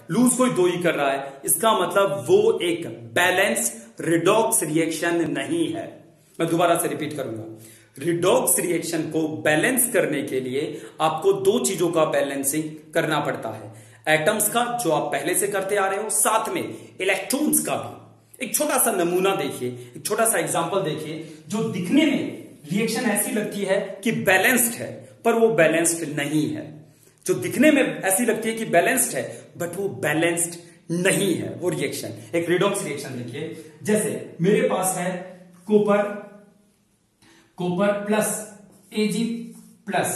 Loose कोई दो ही कर रहा है, इसका मतलब वो एक बैलेंस रिडॉक्स रिएक्शन नहीं है। मैं दोबारा से रिपीट करूंगा, रिडॉक्स रिएक्शन को बैलेंस करने के लिए आपको दो चीजों का बैलेंसिंग करना पड़ता है, एटम्स का जो आप पहले से करते आ रहे हो, साथ में इलेक्ट्रॉन्स का भी। एक छोटा सा नमूना देखिए, एक छोटा सा एग्जांपल देखिए, जो दिखने में रिएक्शन ऐसी लगती है कि बैलेंस्ड है पर वो बैलेंस्ड नहीं है, जो दिखने में ऐसी लगती है कि बैलेंस्ड है बट वो बैलेंस्ड नहीं है वो रिएक्शन। एक रिडॉक्स रिएक्शन देखिए, जैसे मेरे पास है कॉपर प्लस Ag प्लस,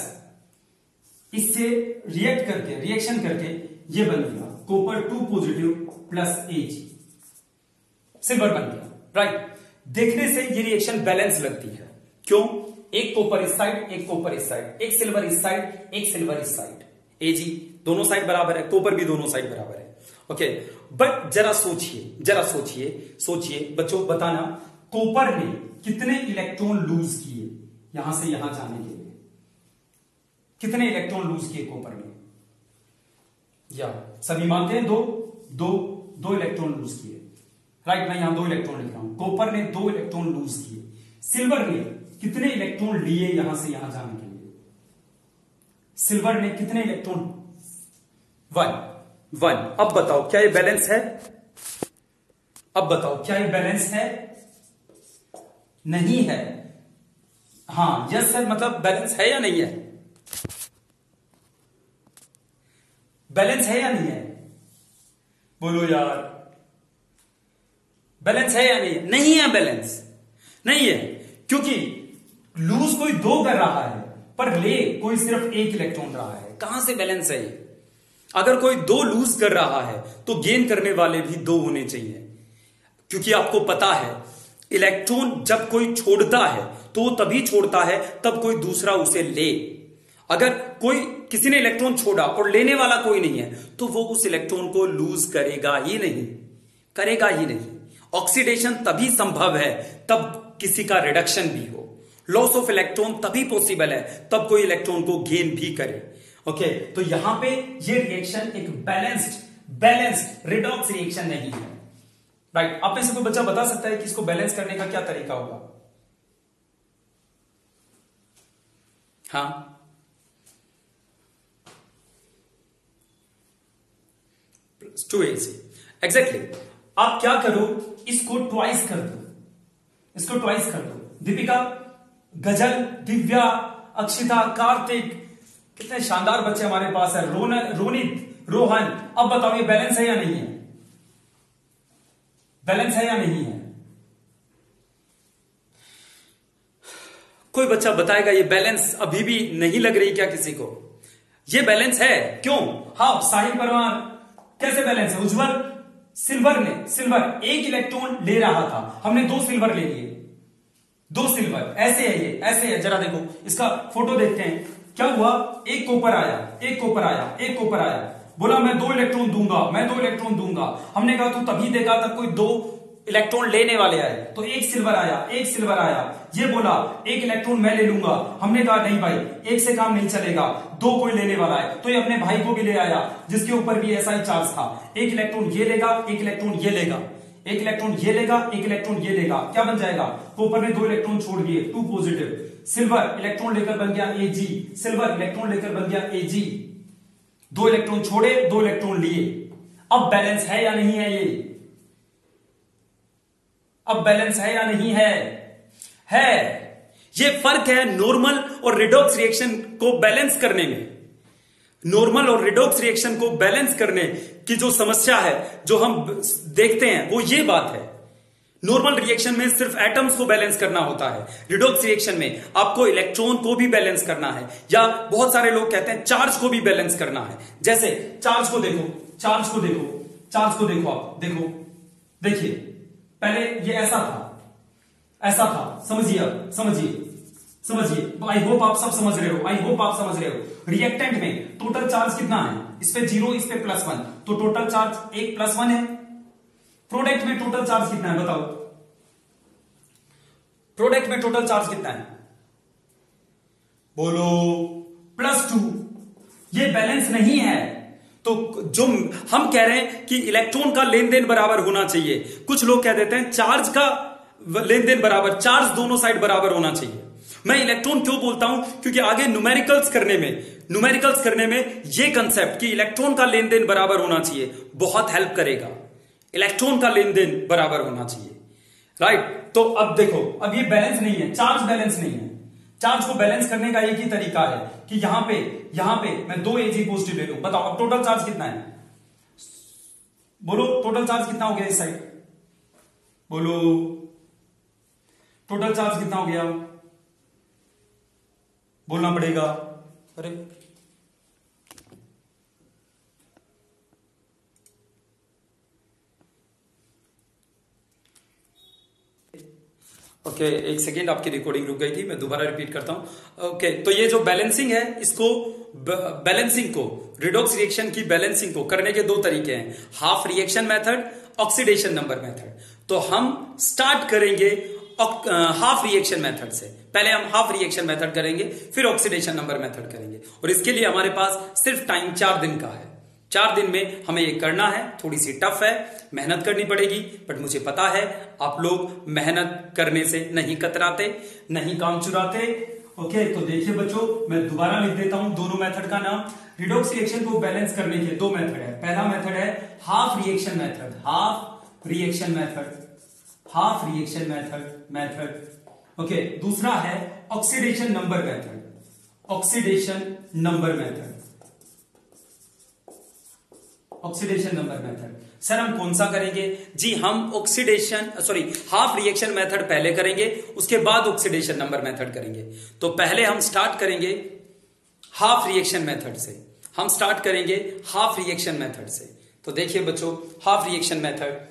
इससे रिएक्शन करके ये बन गया copper 2 positive plus Ag, silver बन गया, राइट। देखने से ये रिएक्शन बैलेंस लगती है, क्यों? एक कॉपर इस साइड, एक कॉपर इस साइड, एक सिल्वर इस साइड, एक सिल्वर इस साइड, Ag दोनों साइड बराबर है, कॉपर भी दोनों साइड बराबर है, ओके। बट जरा सोचिए बच्चों, बताना कॉपर ने कितने इलेक्ट्रॉन लूज किए यहां से यहां जाने के लिए? कितने इलेक्ट्रॉन लूज किए कॉपर ने? या सभी मानते हैं दो इलेक्ट्रॉन लूज किए, राइट। मैं यहां 2 इलेक्ट्रॉन लिख रहा हूं, कॉपर ने 2 इलेक्ट्रॉन लूज किए। सिल्वर ने कितने इलेक्ट्रॉन लिए यहां से यहां जाने के लिए? सिल्वर ने कितने इलेक्ट्रॉन? 1। अब बताओ क्या ये बैलेंस है? अब बताओ क्या ये बैलेंस है? नहीं है। हाँ, यस सर, मतलब बैलेंस है या नहीं है? बैलेंस है या नहीं है? बोलो यार, बैलेंस है या नहीं है? नहीं है, बैलेंस नहीं है, क्योंकि लूज कोई 2 कर रहा है पर ले कोई सिर्फ 1 इलेक्ट्रॉन रहा है। कहां से बैलेंस है ये? अगर कोई 2 लूज कर रहा है तो गेन करने वाले भी 2 होने चाहिए, क्योंकि आपको पता है इलेक्ट्रॉन जब कोई छोड़ता है तो वो तभी छोड़ता है तब कोई दूसरा उसे ले। अगर किसी ने इलेक्ट्रॉन छोड़ा और लेने वाला कोई नहीं है तो वो उस इलेक्ट्रॉन को लूज करेगा ही नहीं। ऑक्सीडेशन तभी संभव है तब किसी का रिडक्शन भी हो। लॉस ऑफ इलेक्ट्रॉन तभी पॉसिबल है तब कोई इलेक्ट्रॉन को गेन भी करे, ओके। तो यहां पे ये रिएक्शन एक बैलेंस्ड रिडॉक्स रिएक्शन नहीं है, राइट। आप में से कोई बच्चा बता सकता है कि इसको बैलेंस करने का क्या तरीका होगा? हाँ, टू एसी, एग्जैक्टली। आप क्या करो, इसको ट्वाइस कर दो। दीपिका, गजल, दिव्या, अक्षिता, कार्तिक, कितने शानदार बच्चे हमारे पास है, रोनित, रोहन। अब बताओ ये बैलेंस है या नहीं है? बैलेंस है या नहीं है? कोई बच्चा बताएगा ये बैलेंस अभी भी नहीं लग रही क्या किसी को? ये बैलेंस है, क्यों? हाँ, साहिल परमार, कैसे बैलेंस है? उज्जवल, सिल्वर 1 इलेक्ट्रॉन ले रहा था, हमने 2 सिल्वर ले लिए, 2 सिल्वर, ऐसे है। जरा देखो इसका फोटो देखते हैं, क्या हुआ? एक कॉपर आया, बोला मैं 2 इलेक्ट्रॉन दूंगा। हमने कहा तू तभी देगा तब कोई 2 इलेक्ट्रॉन लेने वाले आए, तो एक सिल्वर आया। ये बोला 1 इलेक्ट्रॉन मैं ले लूंगा। हमने कहा नहीं भाई, 1 से काम नहीं चलेगा, 2 कोई लेने वाला है, तो ये अपने भाई को भी ले आया जिसके ऊपर भी ऐसा ही चार्ज था। 1 इलेक्ट्रॉन ये लेगा, 1 इलेक्ट्रॉन ये लेगा, 1 इलेक्ट्रॉन ये लेगा, 1 इलेक्ट्रॉन ये लेगा। क्या बन जाएगा? कॉपर ने 2 इलेक्ट्रॉन छोड़ दिए, 2 पॉजिटिव। सिल्वर इलेक्ट्रॉन लेकर बन गया Ag, 2 इलेक्ट्रॉन छोड़े, 2 इलेक्ट्रॉन लिए। अब बैलेंस है या नहीं है? अब बैलेंस है या नहीं है? ये फर्क है नॉर्मल और रिडॉक्स रिएक्शन को बैलेंस करने में। नॉर्मल और रिडॉक्स रिएक्शन को बैलेंस करने की जो समस्या है, जो हम देखते हैं, वो ये बात है। नॉर्मल रिएक्शन में सिर्फ एटम्स को बैलेंस करना होता है, रिडॉक्स रिएक्शन में आपको इलेक्ट्रॉन को भी बैलेंस करना है, या बहुत सारे लोग कहते हैं चार्ज को भी बैलेंस करना है। जैसे चार्ज को देखो आप देखिए, पहले ये ऐसा था, समझिए। आई होप आप सब समझ रहे हो। रिएक्टेंट में टोटल चार्ज कितना है? इस पे 0, इस पे +1, तो टोटल चार्ज 1 + 1 है। प्रोडक्ट में टोटल चार्ज कितना है बताओ? प्रोडक्ट में टोटल चार्ज कितना है? बोलो, +2। ये बैलेंस नहीं है, तो जो हम कह रहे हैं कि इलेक्ट्रॉन का लेन देन बराबर होना चाहिए, कुछ लोग कह देते हैं चार्ज का लेन देन बराबर, चार्ज दोनों साइड बराबर होना चाहिए। मैं इलेक्ट्रॉन क्यों बोलता हूं, क्योंकि आगे न्यूमेरिकल्स करने में ये कंसेप्ट कि इलेक्ट्रॉन का लेन देन बराबर होना चाहिए बहुत हेल्प करेगा। इलेक्ट्रॉन का लेन देन बराबर होना चाहिए, राइट। तो अब देखो, अब ये बैलेंस नहीं है, चार्ज बैलेंस नहीं है। चार्ज को बैलेंस करने का एक ही तरीका है कि यहां पे मैं 2 Ag पॉजिटिव ले लूं। बताओ अब टोटल चार्ज कितना है, बोलो टोटल चार्ज कितना हो गया इस साइड, बोलो टोटल चार्ज कितना हो गया, बोलना पड़ेगा। अरे ओके, एक सेकेंड, आपकी रिकॉर्डिंग रुक गई थी, मैं दोबारा रिपीट करता हूं। ओके, तो ये जो बैलेंसिंग है, इसको बैलेंसिंग को, रिडॉक्स रिएक्शन की बैलेंसिंग को करने के 2 तरीके हैं, half reaction method, oxidation number method. तो हम स्टार्ट करेंगे हाफ रिएक्शन मेथड से। पहले हम हाफ रिएक्शन मेथड करेंगे, फिर ऑक्सीडेशन नंबर मेथड करेंगे, और इसके लिए हमारे पास सिर्फ टाइम 4 दिन का है। 4 दिन में हमें ये करना है। थोड़ी सी टफ है, मेहनत करनी पड़ेगी, बट मुझे पता है आप लोग मेहनत करने से नहीं कतराते, नहीं काम चुराते। ओके, तो देखिए बच्चों, मैं दोबारा लिख देता हूं दोनों मेथड का नाम। रिडॉक्स रिएक्शन को बैलेंस करने के 2 मेथड है। पहला मेथड है half reaction method, half reaction method, half reaction method. Okay, दूसरा है oxidation number method, oxidation number method, oxidation number method. Sir हम कौन सा करेंगे जी, हम हाफ रिएक्शन मेथड पहले करेंगे, उसके बाद ऑक्सीडेशन नंबर मेथड करेंगे। तो पहले हम स्टार्ट करेंगे हाफ रिएक्शन मेथड से, हम स्टार्ट करेंगे हाफ रिएक्शन मेथड से। तो देखिए बच्चों, हाफ रिएक्शन मेथड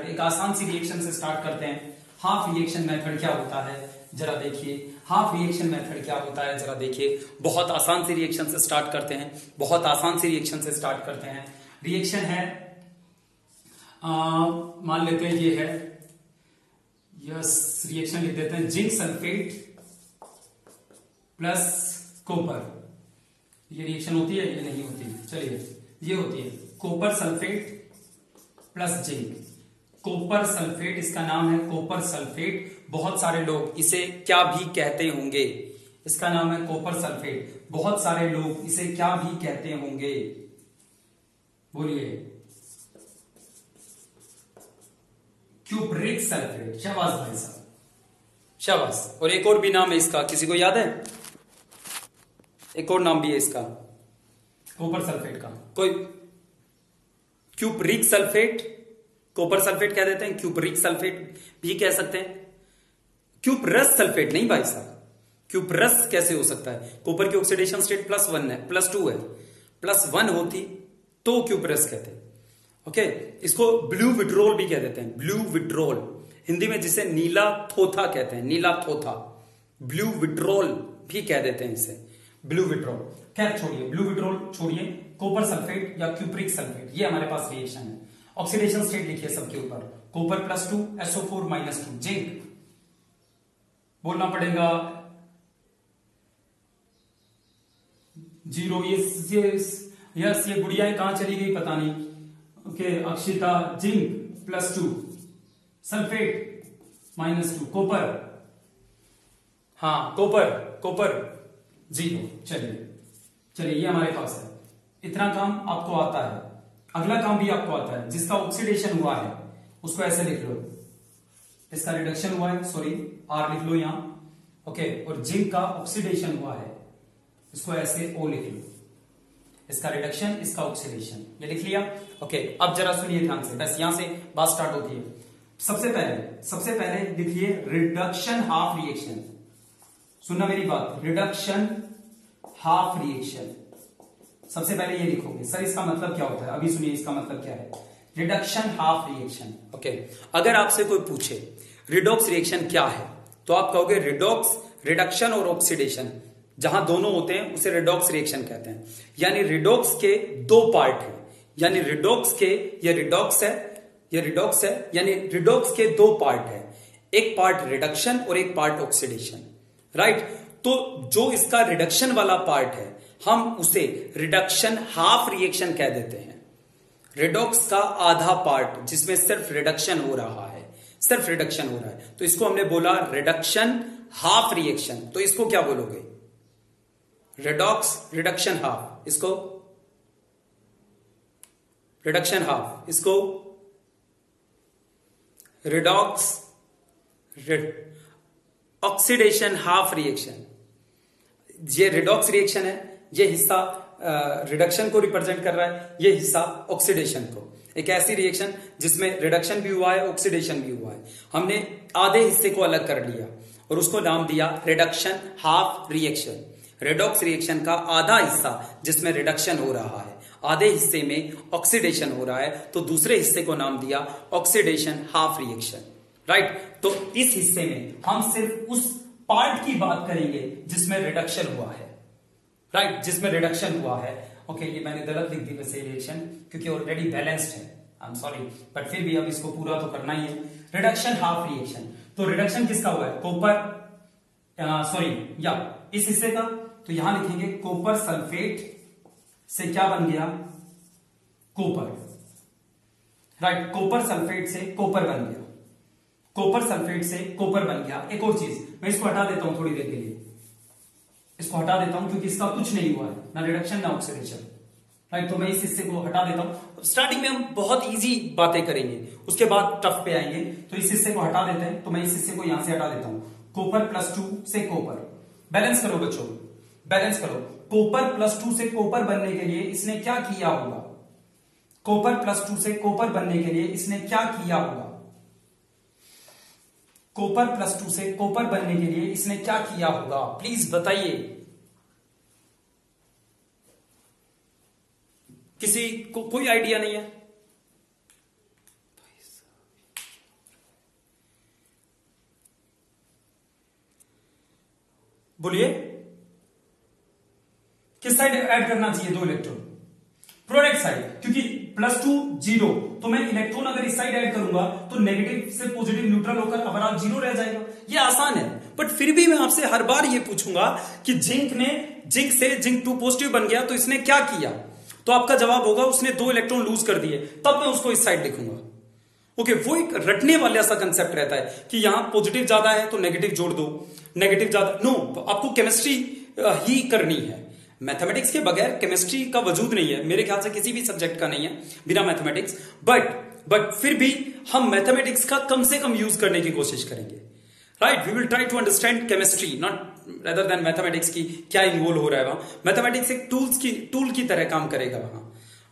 एक आसान सी रिएक्शन से स्टार्ट करते हैं। हाफ रिएक्शन मेथड क्या होता है जरा देखिए, हाफ रिएक्शन मेथड क्या होता है जरा देखिए। बहुत आसान सी रिएक्शन से स्टार्ट करते हैं, बहुत आसान सी रिएक्शन से स्टार्ट करते हैं। रिएक्शन है, मान लेते हैं ये है, यस रिएक्शन लिख देते हैं, जिंक सल्फेट प्लस कॉपर। ये रिएक्शन होती है, ये नहीं होती, चलिए ये होती है copper sulphate plus zinc. Copper sulphate, इसका नाम है कॉपर सल्फेट। बहुत सारे लोग इसे क्या भी कहते होंगे, इसका नाम है कॉपर सल्फेट। बहुत सारे लोग इसे क्या भी कहते होंगे, बोलिए। क्यूप्रिक सल्फेट, शाबाश भाई साहब, शाबाश। और एक और भी नाम है इसका, किसी को याद है? एक और नाम भी है इसका कॉपर सल्फेट का, कोई? क्यूप्रिक सल्फेट, कॉपर सल्फेट कह देते हैं, क्यूप्रिक सल्फेट भी कह सकते हैं। क्यूपरस सल्फेट नहीं भाई साहब, क्यूपरस कैसे हो सकता है? कॉपर की ऑक्सीडेशन स्टेट +1 है, +2 है, +1 होती तो क्यूपरस कहते हैं। ओके, इसको ब्लू विड्रोल भी कह देते हैं, ब्लू विड्रोल, हिंदी में जिसे नीला थोथा कहते हैं, नीला थोथा, ब्लू विड्रोल भी कह देते हैं इसे, ब्लू विड्रोल। खैर छोड़िए, ब्लू विड्रोल छोड़िए, कॉपर सल्फेट या क्यूप्रिक सल्फेट, ये हमारे पास रिएक्शन है। ऑक्सीडेशन स्टेट लिखिए सबके ऊपर, कॉपर +2 SO4 -2, जिंक बोलना पड़ेगा 0। यस, ये गुड़ियाएं कहां चली गई पता नहीं। Okay, Akshita, zinc +2, sulphate -2, copper, हाँ कॉपर 0। चलिए ये हमारे पास है। इतना काम आपको आता है। अगला काम भी आपको आता है, जिसका ऑक्सीडेशन हुआ है उसको ऐसे लिख लो, इसका रिडक्शन हुआ है, सॉरी R लिख लो यहां। ओके, और जिंक का ऑक्सीडेशन हुआ है, इसको ऐसे O लिख लो, इसका रिडक्शन, इसका ऑक्सीडेशन, ये लिख लिया। ओके, अब जरा सुनिए ध्यान से, बस यहां से बात स्टार्ट होती है। सबसे पहले लिखिए रिडक्शन हाफ रिएक्शन, सुनना मेरी बात, रिडक्शन हाफ रिएक्शन। सबसे पहले ये लिखोगे। सर इसका मतलब क्या होता है? अभी सुनिए इसका मतलब क्या है, रिडक्शन हाफ रिएक्शन। ओके, अगर आपसे कोई पूछे रिडॉक्स रिएक्शन क्या है, तो आप कहोगे रिडॉक्स, रिडक्शन और ऑक्सीडेशन जहां दोनों होते हैं उसे रिडॉक्स रिएक्शन कहते हैं। यानी रिडॉक्स के 2 पार्ट हैं, यानी रिडॉक्स के, ये रिडॉक्स है, ये रिडॉक्स है, यानी रिडॉक्स के 2 पार्ट है, एक पार्ट रिडक्शन और एक पार्ट ऑक्सीडेशन, राइट। तो जो इसका रिडक्शन वाला पार्ट है, हम उसे रिडक्शन हाफ रिएक्शन कह देते हैं। रेडॉक्स का आधा पार्ट जिसमें सिर्फ रिडक्शन हो रहा है, सिर्फ रिडक्शन हो रहा है, तो इसको हमने बोला रिडक्शन हाफ रिएक्शन। तो इसको क्या बोलोगे? रेडॉक्स रिडक्शन हाफ, इसको रिडक्शन हाफ, इसको रेडॉक्स ऑक्सीडेशन हाफ रिएक्शन। ये रेडॉक्स रिएक्शन है, ये हिस्सा रिडक्शन को रिप्रेजेंट कर रहा है, ये हिस्सा ऑक्सीडेशन को। एक ऐसी रिएक्शन जिसमें रिडक्शन भी हुआ है, ऑक्सीडेशन भी हुआ है। हमने आधे हिस्से को अलग कर लिया और उसको नाम दिया reduction half reaction. Redox reaction का आधा हिस्सा जिसमें रिडक्शन हो रहा है, आधे हिस्से में ऑक्सीडेशन हो रहा है, तो दूसरे हिस्से को नाम दिया ऑक्सीडेशन हाफ रिएक्शन। राइट, तो इस हिस्से में हम सिर्फ उस पार्ट की बात करेंगे जिसमें रिडक्शन हुआ है। राइट, जिसमें रिडक्शन हुआ है। ओके, ये मैंने गलत लिख दी वैसे रिएक्शन, क्योंकि ऑलरेडी बैलेंस्ड है, आई एम सॉरी, बट फिर भी अब इसको पूरा तो करना ही है। रिडक्शन हाफ रिएक्शन, तो रिडक्शन किसका हुआ है? कॉपर, सॉरी या इस हिस्से का, तो यहां लिखेंगे कॉपर सल्फेट से क्या बन गया? कॉपर। राइट, कॉपर सल्फेट से कॉपर बन गया, कॉपर सल्फेट से कॉपर बन गया। एक और चीज, मैं इसको हटा देता हूं थोड़ी देर के लिए, इसको हटा देता हूं क्योंकि इसका कुछ नहीं हुआ है, ना रिडक्शन ना ऑक्सीडेशन। राइट, तो मैं इस हिस्से को हटा देता हूं। स्टार्टिंग में हम बहुत इजी बातें करेंगे, उसके बाद टफ पे आएंगे, तो इस हिस्से को हटा देते हैं। तो मैं इस हिस्से को यहां से हटा देता हूं। कॉपर +2 से कॉपर, बैलेंस करो बच्चों, बैलेंस करो। कॉपर +2 से कॉपर बनने के लिए इसने क्या किया होगा? कॉपर +2 से कॉपर बनने के लिए इसने क्या किया होगा? कॉपर +2 से कॉपर बनने के लिए इसने क्या किया होगा? प्लीज बताइए। किसी को कोई आइडिया नहीं है? बोलिए, किस साइड ऐड करना चाहिए 2 इलेक्ट्रॉन? प्रोडक्ट साइड, क्योंकि +2 0, तो मैं इलेक्ट्रॉन अगर इस साइड ऐड करूंगा तो नेगेटिव से पॉजिटिव न्यूट्रल होकर ओवरऑल 0 रह जाएगा। ये आसान है, बट फिर भी मैं आपसे हर बार ये पूछूंगा कि जिंक से जिंक 2 पॉजिटिव बन गया, तो इसने क्या किया? तो आपका जवाब होगा उसने 2 इलेक्ट्रॉन लूज कर दिए, तब मैं उसको इस साइड लिखूंगा। ओके, वो एक रटने वाला सा कंसेप्ट रहता है कि यहां पॉजिटिव ज्यादा है तो नेगेटिव जोड़ दो, नेगेटिव ज्यादा, नो, आपको केमिस्ट्री ही करनी है। मैथमेटिक्स के बगैर केमिस्ट्री का वजूद नहीं है, मेरे ख्याल से किसी भी सब्जेक्ट का नहीं है बिना मैथमेटिक्स। बट फिर भी हम मैथमेटिक्स का कम से कम यूज करने की कोशिश करेंगे। Right, we will try to understand chemistry not rather than mathematics की क्या इन्वॉल्व हो रहा है वहां। मैथमेटिक्स एक टूल की तरह काम करेगा वहां।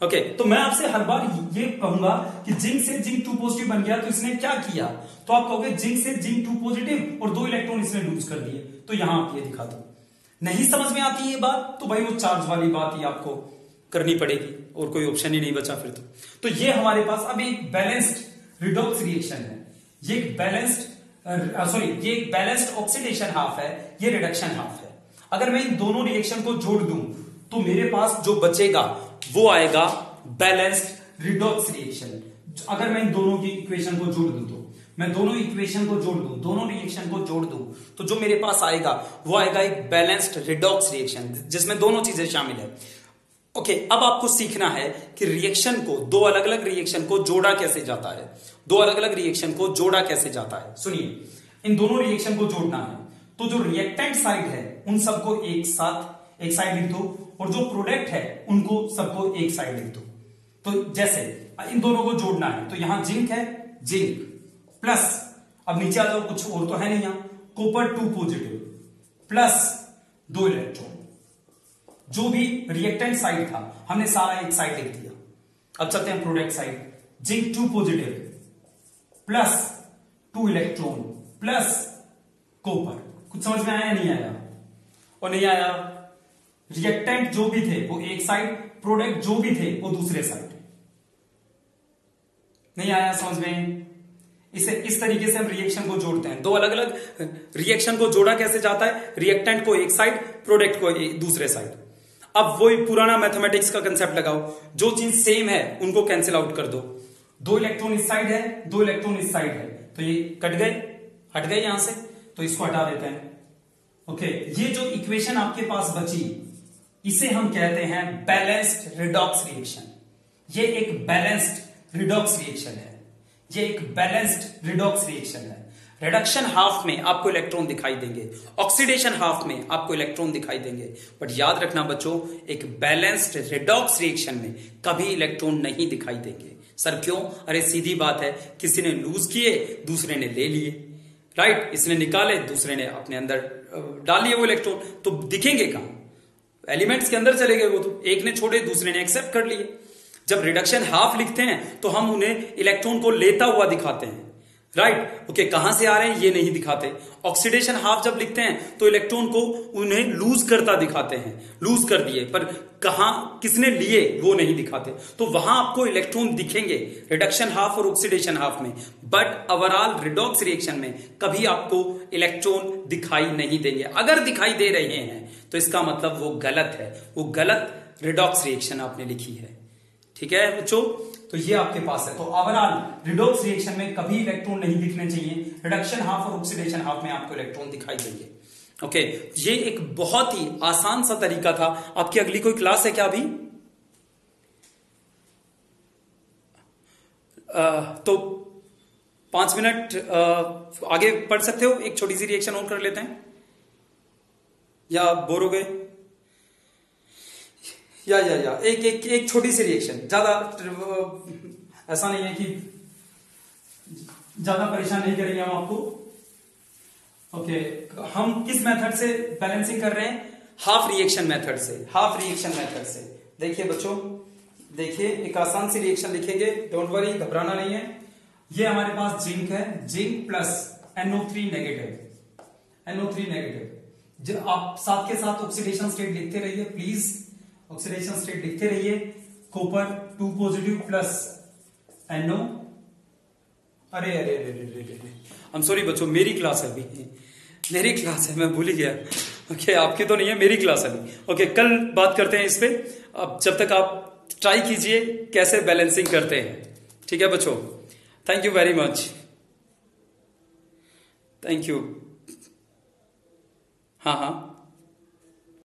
ओके, तो मैं आपसे हर बार ये कहूंगा कि जिंक से जिंक 2 पॉजिटिव बन गया, तो इसने क्या किया? तो आप कहोगे जिंक से जिंक 2 पॉजिटिव और 2 इलेक्ट्रॉन इसने लूज कर दिए। तो यहां आप ये दिखा दो। नहीं समझ में आती ये बात, तो भाई वो चार्ज वाली बात ही आपको करनी पड़ेगी, और कोई ऑप्शन ही नहीं बचा फिर तो ये हमारे पास अब एक बैलेंस्ड रिडॉक्स रिएक्शन है, ये एक बैलेंस्ड ऑक्सीडेशन हाफ है, ये रिडक्शन हाफ है। अगर मैं इन दोनों रिएक्शन को जोड़ दूं तो मेरे पास जो बचेगा वो आएगा बैलेंस्ड रिडॉक्स रिएक्शन। अगर मैं इन दोनों की इक्वेशन को जोड़ दूं, तो मैं दोनों इक्वेशन को जोड़ दूं, दोनों रिएक्शन को जोड़ दूं, तो जो मेरे पास आएगा वो आएगा एक बैलेंस्ड रिडॉक्स रिएक्शन, जिसमें दोनों चीजें शामिल है। ओके, अब आपको सीखना है कि रिएक्शन को, 2 अलग अलग रिएक्शन को जोड़ा कैसे जाता है, 2 अलग अलग रिएक्शन को जोड़ा कैसे जाता है। सुनिए, इन दोनों रिएक्शन को जोड़ना है तो जो रिएक्टेंट साइड है उन सबको एक साइड लिख दो, और जो प्रोडक्ट है उनको सबको एक साइड लिख दो। तो जैसे इन दोनों को जोड़ना है, तो यहां जिंक है, जिंक प्लस, अब नीचे आ जाओ, कुछ और तो है नहीं, यहां कॉपर 2 पॉजिटिव प्लस 2 इलेक्ट्रॉन। जो भी रिएक्टेंट साइड था हमने सारा एक साइड लिख दिया। अब चलते हैं product side, zinc 2 positive plus 2 electron plus copper. कुछ समझ में आया नहीं आया? और नहीं आया, रिएक्टेंट जो भी थे वो एक साइड, प्रोडक्ट जो भी थे वो दूसरे साइड। नहीं आया समझ में? इसे इस तरीके से हम रिएक्शन को जोड़ते हैं। 2 अलग अलग रिएक्शन को जोड़ा कैसे जाता है? रिएक्टेंट को एक साइड, प्रोडक्ट को दूसरे साइड। अब वही पुराना मैथमेटिक्स का कंसेप्ट लगाओ, जो चीज सेम है उनको कैंसिल आउट कर दो। 2 इलेक्ट्रॉन इस साइड है, 2 इलेक्ट्रॉन इस साइड है, तो ये कट गए, हट गए यहां से, तो इसको हटा देते हैं। ओके, ये जो इक्वेशन आपके पास बची, इसे हम कहते हैं बैलेंस्ड रिडॉक्स रिएक्शन। ये एक बैलेंस्ड रिडॉक्स रिएक्शन है। ये एक बैलेंस्ड रिडॉक्स रिएक्शन है। रिडक्शन हाफ में आपको इलेक्ट्रॉन दिखाई देंगे, ऑक्सीडेशन हाफ में आपको इलेक्ट्रॉन दिखाई देंगे, बट याद रखना बच्चों, एक बैलेंस्ड रिडॉक्स रिएक्शन में कभी इलेक्ट्रॉन नहीं दिखाई देंगे। सर क्यों? अरे सीधी बात है, किसी ने लूज किए, दूसरे ने ले लिए, राइट? इसने निकाले, दूसरे ने अपने अंदर डाल लिए वो इलेक्ट्रॉन, तो दिखेंगे कहां? एलिमेंट्स के अंदर चले गए वो, तो एक ने छोड़े, दूसरे ने एक्सेप्ट कर लिए। जब रिडक्शन हाफ लिखते हैं तो हम उन्हें इलेक्ट्रॉन को लेता हुआ दिखाते हैं, राइट? ओके, कहां से आ रहे हैं ये नहीं दिखाते। ऑक्सीडेशन हाफ जब लिखते हैं तो इलेक्ट्रॉन को उन्हें लूज करता दिखाते हैं, लूज कर दिए, पर कहां किसने लिए वो नहीं दिखाते। तो वहां आपको इलेक्ट्रॉन दिखेंगे रिडक्शन हाफ और ऑक्सीडेशन हाफ में, बट ओवरऑल रिडॉक्स रिएक्शन में कभी आपको इलेक्ट्रॉन दिखाई नहीं देंगे। अगर दिखाई दे रहे हैं तो इसका मतलब वो गलत है, वो गलत रिडॉक्स रिएक्शन आपने लिखी है। ठीक है बच्चों, तो ये आपके पास है। तो ओवरऑल रिडॉक्स रिएक्शन में कभी इलेक्ट्रॉन नहीं दिखने चाहिए, रिडक्शन हाफ और ऑक्सीडेशन हाफ में आपको इलेक्ट्रॉन दिखाई देंगे। ओके, ये एक बहुत ही आसान सा तरीका था। आपकी अगली कोई क्लास है क्या अभी? तो 5 मिनट आगे पढ़ सकते हो, एक छोटी सी रिएक्शन और कर लेते हैं, या बोर हो गए? या एक छोटी सी रिएक्शन, ज्यादा ऐसा नहीं है कि ज्यादा परेशान नहीं करेंगे हम आपको। ओके, हम किस मेथड से बैलेंसिंग कर रहे हैं? हाफ रिएक्शन मेथड से। हाफ रिएक्शन मेथड से देखिए बच्चों, देखिए एक आसान सी रिएक्शन लिखेंगे, डोंट वरी, घबराना नहीं है। ये हमारे पास जिंक है, zinc plus NO3 negative, NO3 negative. आप साथ के साथ ऑक्सीडेशन स्टेट लिखते रहिए प्लीज, ऑक्सीडेशन स्टेट लिखते रहिए। Copper 2 positive plus NO। अरे अरे अरे अरे अरे, आई एम सॉरी बच्चों, मेरी क्लास है अभी, मेरी क्लास है, मैं भूल ही गया। ओके, आपकी तो नहीं है, मेरी क्लास है अभी। ओके, कल बात करते हैं इस पे। अब जब तक आप ट्राई कीजिए कैसे बैलेंसिंग करते हैं। ठीक है बच्चों, thank you very much, thank you. हाँ हाँ